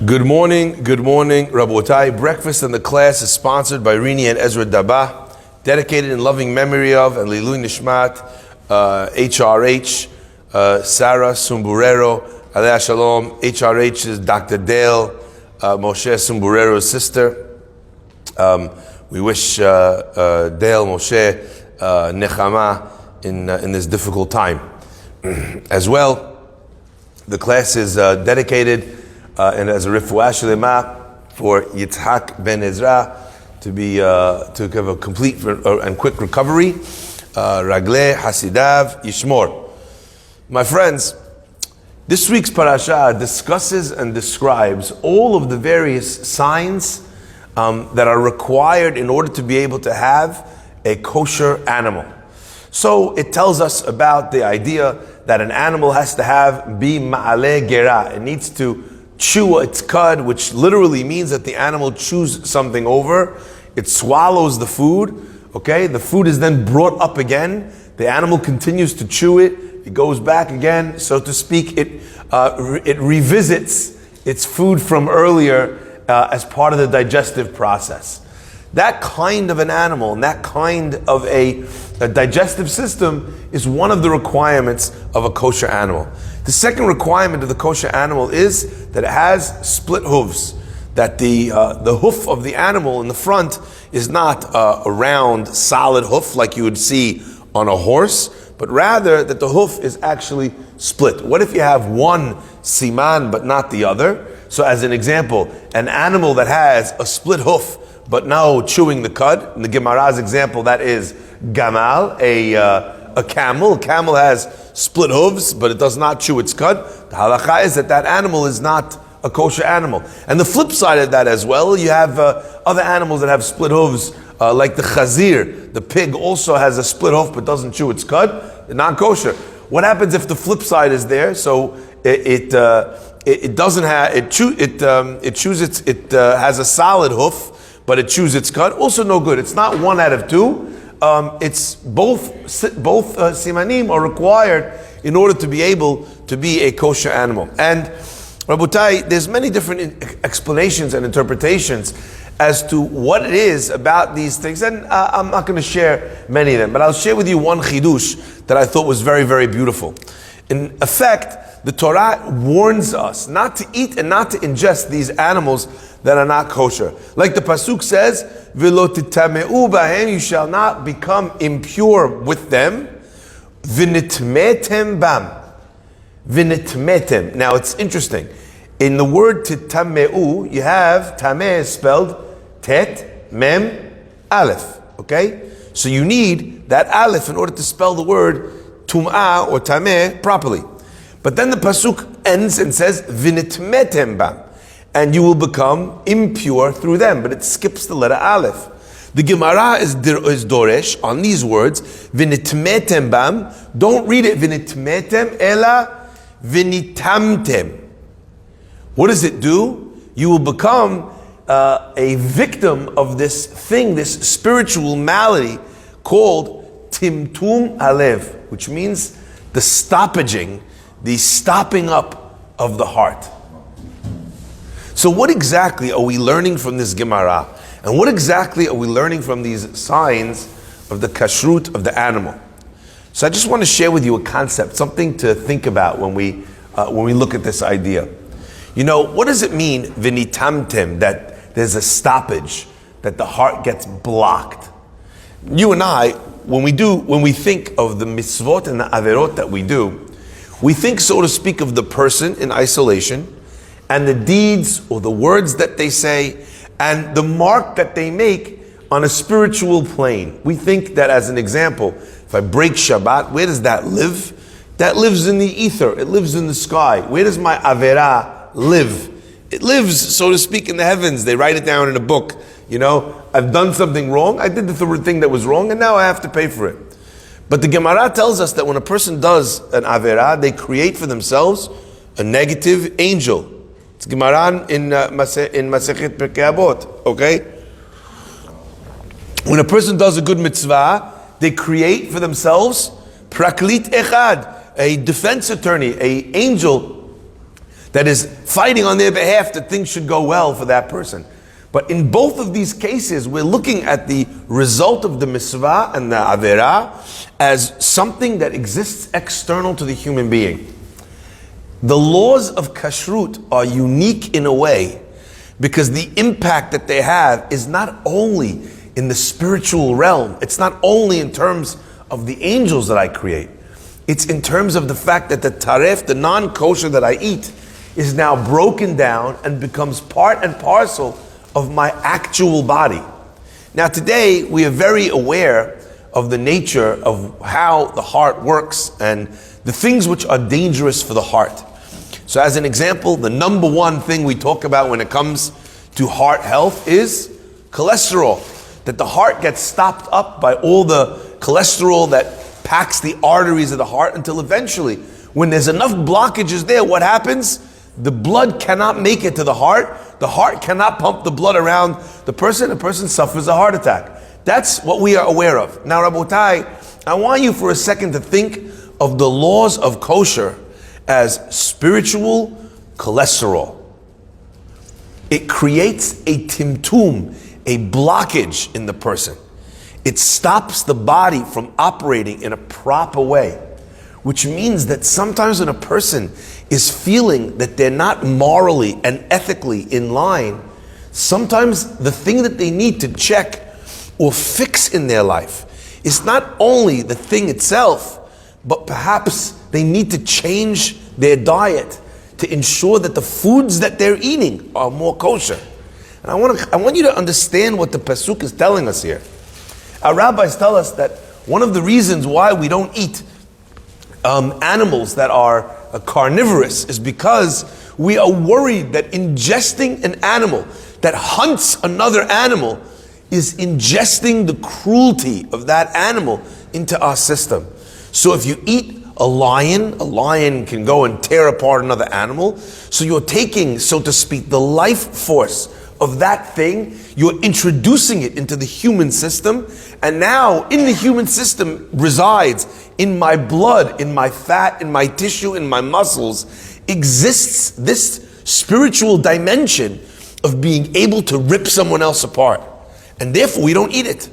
Good morning, Rabotai. Breakfast in the class is sponsored by Rini and Ezra Daba, dedicated in loving memory of and Lilui Nishmat, HRH, Sarah Sumburero, Alea Shalom. HRH is Dr. Dale Moshe Sumburero's sister. We wish Dale Moshe Nechama in this difficult time. As well, the class is dedicated and as a refuah shlema for Yitzhak ben Ezra to have a complete and quick recovery. Ragle Hasidav Yishmor. My friends, this week's parasha discusses and describes all of the various signs that are required in order to be able to have a kosher animal. So it tells us about the idea that an animal has to have bi ma'ale gera. It needs to chew its cud, which literally means that the animal chews something over. It swallows the food. Okay, the food is then brought up again. The animal continues to chew it. It goes back again, so to speak. It revisits its food from earlier as part of the digestive process. That kind of an animal and that kind of a digestive system is one of the requirements of a kosher animal. The second requirement of the kosher animal is that it has split hooves, that the hoof of the animal in the front is not a round, solid hoof like you would see on a horse, but rather that the hoof is actually split. What if you have one siman but not the other? So as an example, an animal that has a split hoof but now chewing the cud. In the Gemara's example, that is gamal, a camel. A camel has split hooves, but it does not chew its cud. The halakha is that animal is not a kosher animal. And the flip side of that as well, you have other animals that have split hooves, like the chazir. The pig also has a split hoof but doesn't chew its cud. Not kosher. What happens if the flip side is there? So it doesn't have it has a solid hoof, but it chews its cud. Also no good. It's not one out of two. It's both simanim are required in order to be able to be a kosher animal. And Rabotai, there's many different explanations and interpretations as to what it is about these things. And I'm not going to share many of them, but I'll share with you one chidush that I thought was very, very beautiful. In effect, the Torah warns us not to eat and not to ingest these animals that are not kosher. Like the pasuk says, "V'lo titameu bahem," you shall not become impure with them. V'nitmetem bam. V'nitmetem. Now it's interesting. In the word titameu, you have tameh spelled tet, mem, aleph. Okay? So you need that aleph in order to spell the word tum'ah or tameh properly. But then the pasuk ends and says, "V'nitmetem bam," and you will become impure through them. But it skips the letter aleph. The Gemara is doresh on these words, "V'nitmetem bam." Don't read it "v'nitmetem," ela "v'nitamtem." What does it do? You will become a victim of this thing, this spiritual malady called timtum alev, which means the stoppaging, the stopping up of the heart. So what exactly are we learning from this Gemara? And what exactly are we learning from these signs of the kashrut of the animal? So I just want to share with you a concept, something to think about when we look at this idea. You know, what does it mean, v'nitamtem, that there's a stoppage, that the heart gets blocked? You and I, when we think of the mitzvot and the averot that we do, we think, so to speak, of the person in isolation and the deeds or the words that they say and the mark that they make on a spiritual plane. We think that, as an example, if I break Shabbat, where does that live? That lives in the ether. It lives in the sky. Where does my avera live? It lives, so to speak, in the heavens. They write it down in a book. You know, I've done something wrong. I did the thing that was wrong, and now I have to pay for it. But the Gemara tells us that when a person does an avera, they create for themselves a negative angel. It's Gemara in Masechet Pirkei Avot. Okay? When a person does a good mitzvah, they create for themselves praklit echad, a defense attorney, a angel that is fighting on their behalf that things should go well for that person. But in both of these cases, we're looking at the result of the mitzvah and the averah as something that exists external to the human being. The laws of kashrut are unique in a way because the impact that they have is not only in the spiritual realm, it's not only in terms of the angels that I create, it's in terms of the fact that the taref, the non-kosher that I eat, is now broken down and becomes part and parcel of my actual body. Now today, we are very aware of the nature of how the heart works and the things which are dangerous for the heart. So as an example, the number one thing we talk about when it comes to heart health is cholesterol. That the heart gets stopped up by all the cholesterol that packs the arteries of the heart until eventually, when there's enough blockages there, what happens? The blood cannot make it to the heart cannot pump the blood around the person suffers a heart attack. That's what we are aware of. Now, Rabotai, I want you for a second to think of the laws of kosher as spiritual cholesterol. It creates a timtum, a blockage in the person. It stops the body from operating in a proper way, which means that sometimes when a person is feeling that they're not morally and ethically in line, sometimes the thing that they need to check or fix in their life is not only the thing itself, but perhaps they need to change their diet to ensure that the foods that they're eating are more kosher. And I want you to understand what the pasuk is telling us here. Our rabbis tell us that one of the reasons why we don't eat animals that are carnivorous is because we are worried that ingesting an animal that hunts another animal is ingesting the cruelty of that animal into our system. So if you eat a lion can go and tear apart another animal. So you're taking, so to speak, the life force of that thing, you're introducing it into the human system, and now in the human system resides, in my blood, in my fat, in my tissue, in my muscles, exists this spiritual dimension of being able to rip someone else apart. And therefore we don't eat it.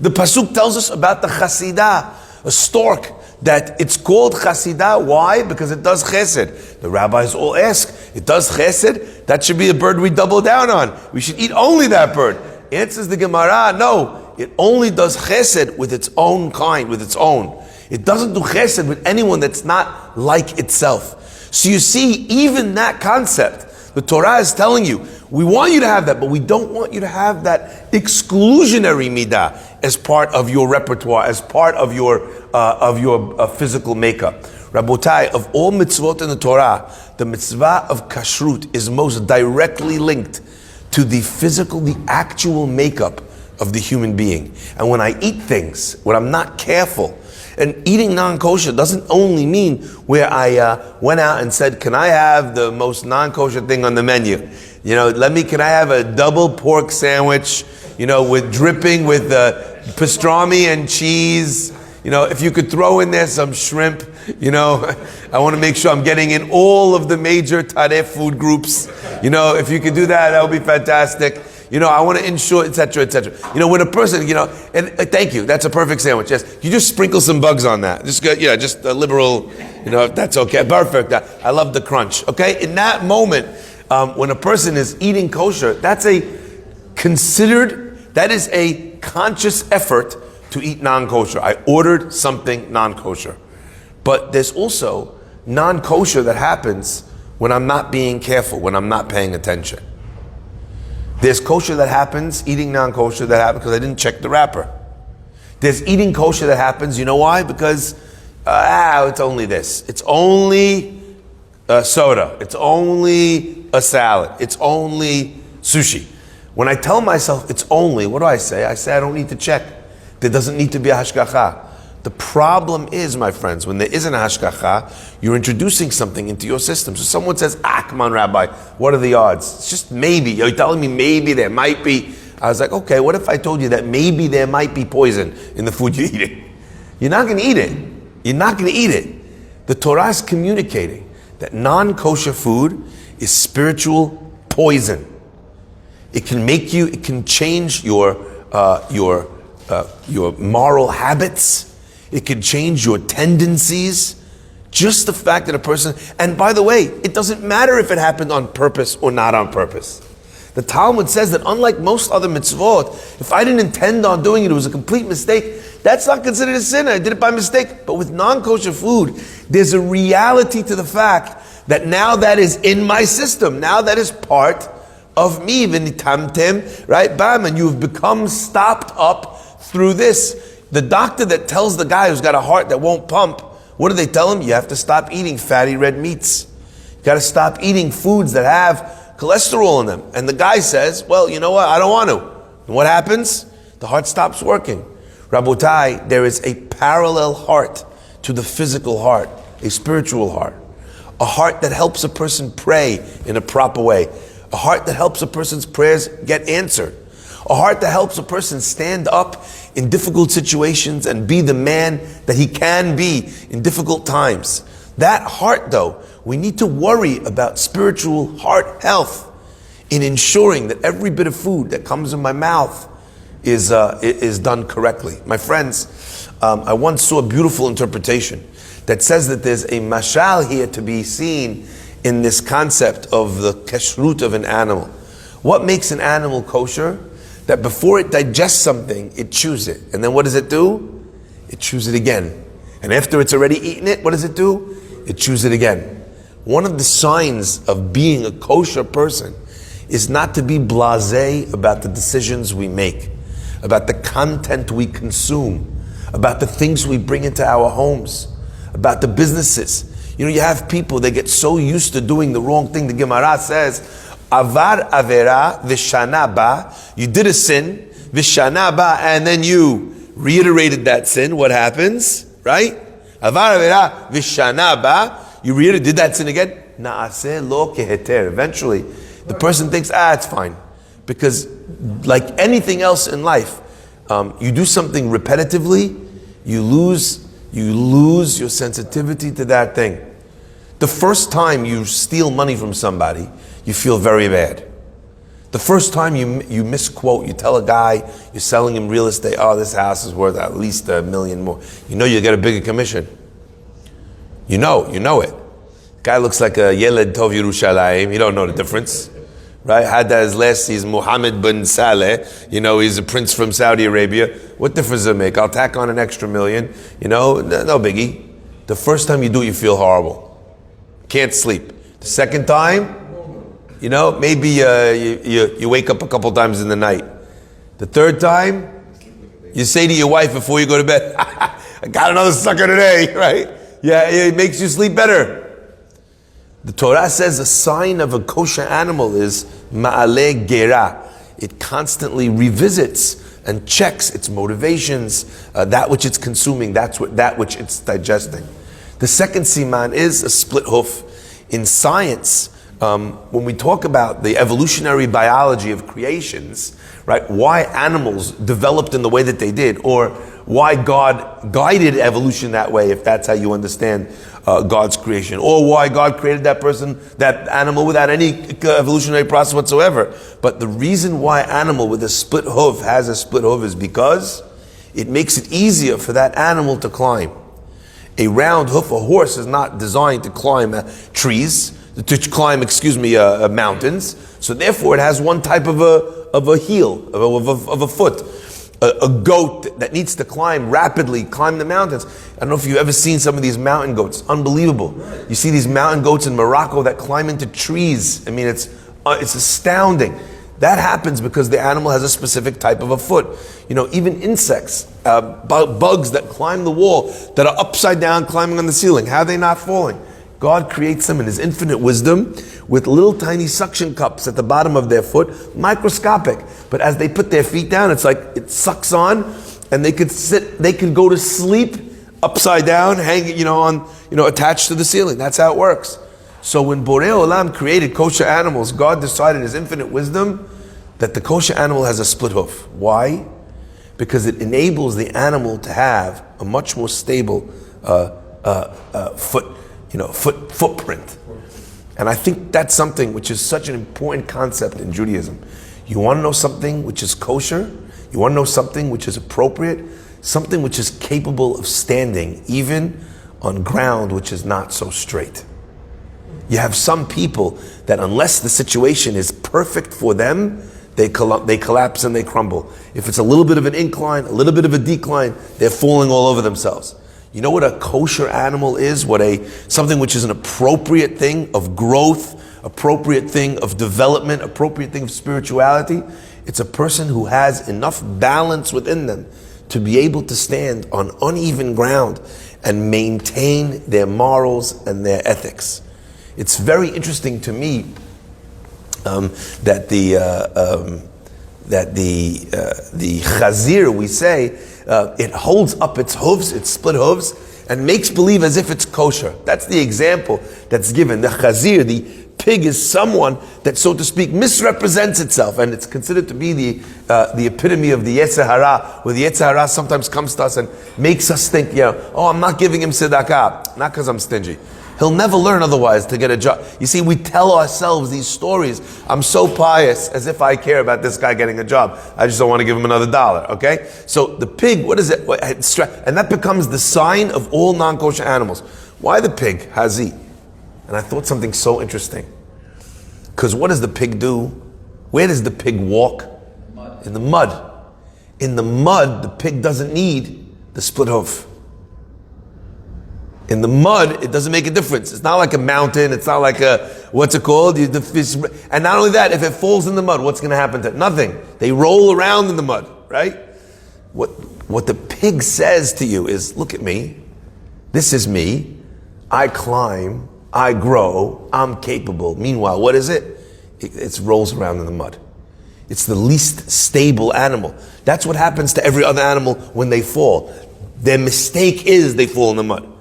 The pasuk tells us about the chasidah, a stork, that it's called chasidah. Why? Because it does chesed. The rabbis all ask, it does chesed? That should be a bird we double down on. We should eat only that bird. Answers the Gemara, no, it only does chesed with its own kind, with its own. It doesn't do chesed with anyone that's not like itself. So you see, even that concept, the Torah is telling you, we want you to have that, but we don't want you to have that exclusionary midah as part of your repertoire, as part of your physical makeup. Rabotai, of all mitzvot in the Torah, the mitzvah of kashrut is most directly linked to the physical, the actual makeup of the human being. And when I eat things, when I'm not careful, and eating non-kosher doesn't only mean where I went out and said, can I have the most non-kosher thing on the menu? You know, can I have a double pork sandwich, with dripping with pastrami and cheese? If you could throw in there some shrimp, I want to make sure I'm getting in all of the major taref food groups. If you could do that would be fantastic. I want to ensure, etc., etc. When a person, and thank you, that's a perfect sandwich. Yes, you just sprinkle some bugs on that. Just just a liberal, if that's okay. Perfect. I love the crunch. Okay, in that moment, when a person is eating kosher, that is a conscious effort to eat non-kosher. I ordered something non-kosher. But there's also non-kosher that happens when I'm not being careful, when I'm not paying attention. There's kosher that happens, eating non-kosher that happens because I didn't check the wrapper. There's eating kosher that happens, you know why? Because, it's only this. It's only soda. It's only a salad. It's only sushi. When I tell myself it's only, what do I say? I say I don't need to check. There doesn't need to be a hashgacha. The problem is, my friends, when there isn't a hashgacha, you're introducing something into your system. So someone says, come on, Rabbi, what are the odds? It's just maybe. You're telling me maybe there might be. I was like, okay, what if I told you that maybe there might be poison in the food you're eating? You're not going to eat it. You're not going to eat it. The Torah is communicating that non-kosher food is spiritual poison. It can change your moral habits. It can change your tendencies. Just the fact that a person, and by the way, it doesn't matter if it happened on purpose or not on purpose. The Talmud says that unlike most other mitzvot, if I didn't intend on doing it, it was a complete mistake, that's not considered a sin. I did it by mistake. But with non-kosher food, there's a reality to the fact that now that is in my system. Now that is part of me. V'nitamtem, right? Bam, and you've become stopped up through this. The doctor that tells the guy who's got a heart that won't pump, what do they tell him? You have to stop eating fatty red meats. You got to stop eating foods that have cholesterol in them. And the guy says, well, you know what? I don't want to. And what happens? The heart stops working. Rabotai, there is a parallel heart to the physical heart, a spiritual heart. A heart that helps a person pray in a proper way. A heart that helps a person's prayers get answered. A heart that helps a person stand up in difficult situations and be the man that he can be in difficult times. That heart, though, we need to worry about spiritual heart health in ensuring that every bit of food that comes in my mouth is done correctly. My friends, I once saw a beautiful interpretation that says that there's a mashal here to be seen in this concept of the kashrut of an animal. What makes an animal kosher? That before it digests something, it chews it. And then what does it do? It chews it again. And after it's already eaten it, what does it do? It chews it again. One of the signs of being a kosher person is not to be blasé about the decisions we make, about the content we consume, about the things we bring into our homes, about the businesses. You know, you have people, they get so used to doing the wrong thing. The Gemara says, Avar avera v'shana ba. You did a sin, v'shana ba, and then you reiterated that sin. What happens? Right? Avar avera v'shana ba. You did that sin again. Naaseh lo keheter. Eventually, the person thinks, it's fine. Because like anything else in life, you do something repetitively, you lose your sensitivity to that thing. The first time you steal money from somebody, you feel very bad. The first time you misquote, you tell a guy, you're selling him real estate, this house is worth at least $1 million more. You know you'll get a bigger commission. You know it. Guy looks like a Yeled Tov Yerushalayim, you don't know the difference. Right? Hadda is less, he's Muhammad bin Saleh, he's a prince from Saudi Arabia. What difference does it make? I'll tack on an extra $1 million, no biggie. The first time you do it, you feel horrible. Can't sleep. The second time, maybe you wake up a couple times in the night. The third time, you say to your wife before you go to bed, I got another sucker today, right? Yeah, it makes you sleep better. The Torah says a sign of a kosher animal is ma'ale gera. It constantly revisits and checks its motivations, that which it's consuming, that which it's digesting. The second siman is a split hoof. In science, when we talk about the evolutionary biology of creations, right, why animals developed in the way that they did, or why God guided evolution that way, if that's how you understand God's creation, or why God created that animal without any evolutionary process whatsoever. But the reason why animal with a split hoof has a split hoof is because it makes it easier for that animal to climb. A round hoof, a horse is not designed to climb mountains. So therefore it has one type of a heel, of a foot. A goat that needs to climb the mountains. I don't know if you've ever seen some of these mountain goats. Unbelievable. You see these mountain goats in Morocco that climb into trees. I mean, it's astounding. That happens because the animal has a specific type of a foot. Even insects, bugs that climb the wall, that are upside down climbing on the ceiling. How are they not falling? God creates them in His infinite wisdom with little tiny suction cups at the bottom of their foot, microscopic. But as they put their feet down, it's like it sucks on, and they could go to sleep upside down, hanging, attached to the ceiling. That's how it works. So when Borei Olam created kosher animals, God decided in His infinite wisdom that the kosher animal has a split hoof. Why? Because it enables the animal to have a much more stable foot. footprint. And I think that's something which is such an important concept in Judaism. You want to know something which is kosher? You want to know something which is appropriate? Something which is capable of standing even on ground which is not so straight. You have some people that unless the situation is perfect for them, they collapse and they crumble. If it's a little bit of an incline, a little bit of a decline, they're falling all over themselves. You know what a kosher animal is? Something which is an appropriate thing of growth, appropriate thing of development, appropriate thing of spirituality? It's a person who has enough balance within them to be able to stand on uneven ground and maintain their morals and their ethics. It's very interesting to me that the chazir, we say, it holds up its hooves, its split hooves, and makes believe as if it's kosher. That's the example that's given. The chazir, the pig, is someone that, so to speak, misrepresents itself, and it's considered to be the epitome of the Yetzer Hara, where the Yetzer Hara sometimes comes to us and makes us think, I'm not giving him tzedakah, not because I'm stingy. He'll never learn otherwise to get a job. You see, we tell ourselves these stories. I'm so pious, as if I care about this guy getting a job. I just don't want to give him another $1, okay? So the pig, what is it? And that becomes the sign of all non-kosher animals. Why the pig? Hazi. And I thought something so interesting. Because what does the pig do? Where does the pig walk? In the mud. In the mud, the pig doesn't need the split hoof. In the mud, it doesn't make a difference. It's not like a mountain. It's not like what's it called? The fish. And not only that, if it falls in the mud, what's going to happen to it? Nothing. They roll around in the mud, right? What the pig says to you is, look at me. This is me. I climb. I grow. I'm capable. Meanwhile, what is it? It rolls around in the mud. It's the least stable animal. That's what happens to every other animal when they fall. Their mistake is they fall in the mud.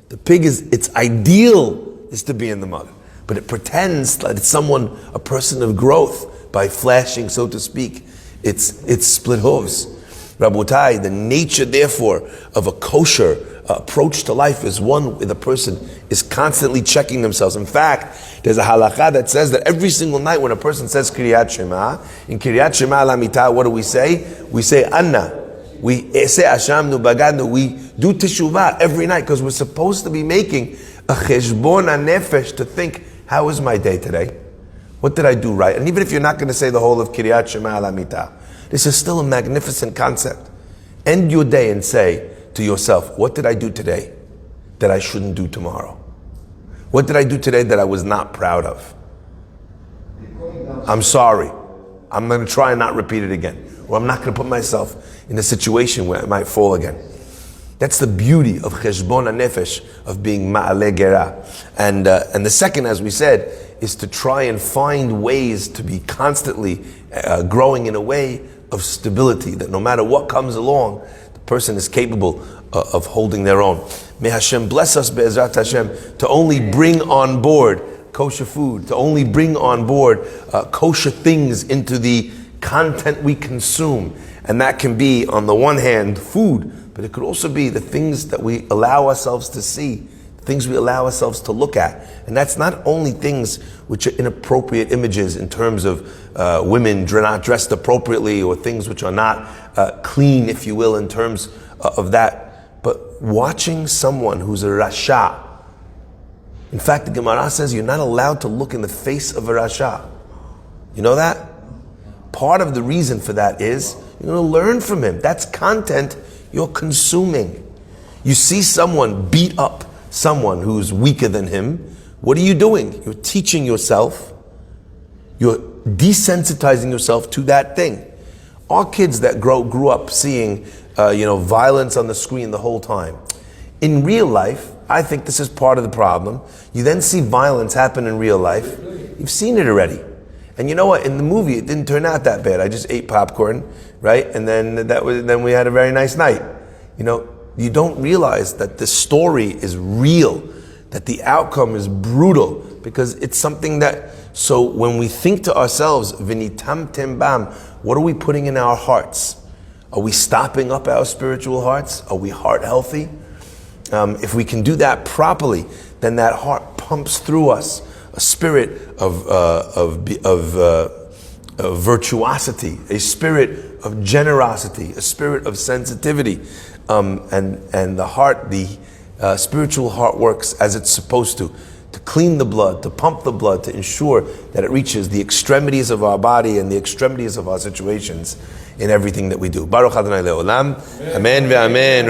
The pig its ideal is to be in the mud, but it pretends that it's a person of growth by flashing, so to speak, its split hooves. Rabotai, the nature, therefore, of a kosher approach to life is one where the person is constantly checking themselves. In fact, there's a halakha that says that every single night when a person says Kiryat Shema, in Kiryat Shema Lamita, what do we say? We say Anna. We say Asham nu bagadu. We do teshuvah every night because we're supposed to be making a cheshbon nefesh to think, how was my day today? What did I do right? And even if you're not going to say the whole of Kiryat Shema Lamita, this is still a magnificent concept. End your day and say to yourself, what did I do today that I shouldn't do tomorrow? What did I do today that I was not proud of? I'm sorry. I'm going to try and not repeat it again. Or I'm not going to put myself in a situation where I might fall again. That's the beauty of cheshbon nefesh, of being ma'ale gera. And the second, as we said, is to try and find ways to be constantly growing in a way of stability, that no matter what comes along, the person is capable of holding their own. May Hashem bless us, be'ezrat Hashem, to only bring on board kosher food, to only bring on board kosher things into the content we consume. And that can be, on the one hand, food, but it could also be the things that we allow ourselves to see, things we allow ourselves to look at. And that's not only things which are inappropriate images in terms of women not dressed appropriately, or things which are not clean, if you will, in terms of that, but watching someone who's a rasha. In fact, the Gemara says you're not allowed to look in the face of a rasha. You know that? Part of the reason for that is you're going to learn from him. That's content you're consuming. You see someone beat up someone who's weaker than him. What are you doing? You're teaching yourself. You're desensitizing yourself to that thing. Our kids that grew up seeing violence on the screen the whole time. In real life, I think this is part of the problem. You then see violence happen in real life. You've seen it already. And you know what? In the movie, it didn't turn out that bad. I just ate popcorn, right? And then we had a very nice night. You don't realize that the story is real, that the outcome is brutal, because it's something that. So when we think to ourselves, "Vinitam tembam," what are we putting in our hearts? Are we stopping up our spiritual hearts? Are we heart healthy? If we can do that properly, then that heart pumps through us a spirit of virtuosity, a spirit of generosity, a spirit of sensitivity, and the heart, the spiritual heart works as it's supposed to clean the blood, to pump the blood, to ensure that it reaches the extremities of our body and the extremities of our situations in everything that we do. Baruch Adonai Le'olam. Amen ve'amen.